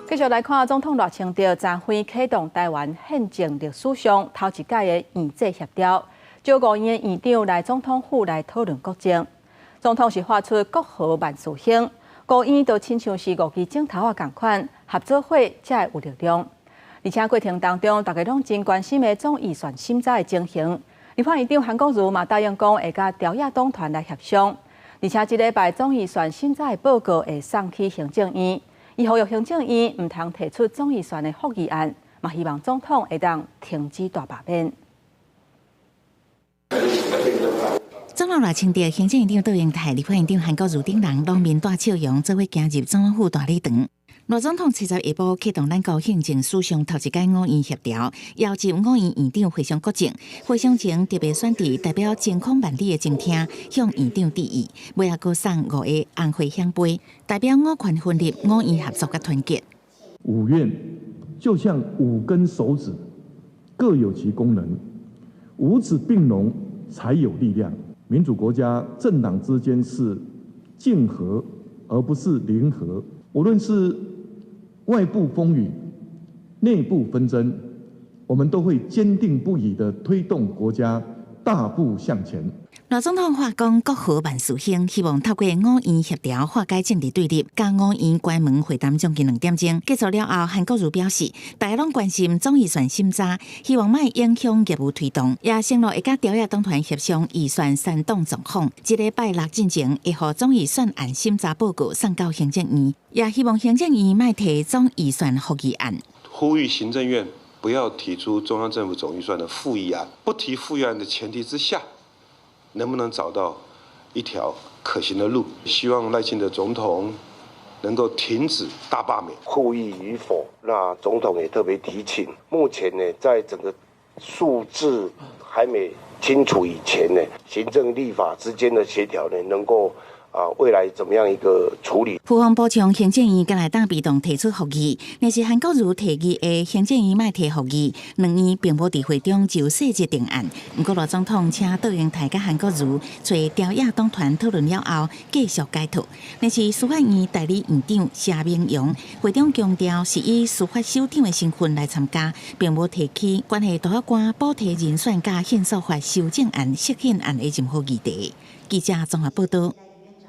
继续来看总统赖清德昨天启动台湾宪政历史上头一届的院制协调，招5院的院长来总统府来讨论国政。总统是发出国号万事兴，5院就亲像是5支镜头啊同款，合作伙才会有力量。而且过程当中，大家拢真关心的总预算审查的情形。立法院长韩国瑜嘛答应讲会甲朝野党团来协商，而且这礼拜总预算审查的报告会送去行政院。以后由行政院唔通提出总预算的复议案，嘛希望总统会当停止大罢免。总统赖清德、行政院长杜英泰、立法院长韩国瑜等人拢面带笑容，做伙行入总统府大礼堂。赖总统七十下晡启动咱国宪政史上头一届5院协调，要求5院院长回乡国政。回乡前特别选址代表千空万里的政厅，向院长致意，尾还阁送5个红回乡杯，代表5权分立、5院合作甲团结。5院就像5根手指，各有其功能，五指并拢才有力量。民主国家政党之间是竞合，而不是零和。无论是外部风雨、内部纷争，我们都会坚定不移地推动国家大步向前。赖总统话讲国号万事兴，希望透过5院协调化解政治对立，甲5院关门会谈将近2点钟。结束了后，韩国瑜表示，大家拢关心总预算审查，希望莫影响业务推动，也承诺会甲朝野党团协商预算3党状况。这礼拜6进前，会予总预算案审查报告送到行政院，也希望行政院莫提总预算复议案。呼吁行政院不要提出中央政府总预算的复议案，不提复议案的前提之下，能不能找到一条可行的路？希望赖清德总统能够停止大罢免。复议与否，那总统也特别提醒，目前呢，在整个数字还没清楚以前呢，行政立法之间的协调呢，能够未来怎么样一个处理？副方补充，行政院敢来当被动提出复议，但是韩国瑜提议的行政院莫提复议，2院并无伫会中就细节定案。不过，赖总统请杜英泰甲韩国瑜找朝野党团讨论了后，继续解脱。但是司法院代理院长谢明阳会中强调，是以司法首长的身份来参加，并无提起关系大法官补贴人选甲宪诉法修正案、释宪案的任何议题。记者综合报道。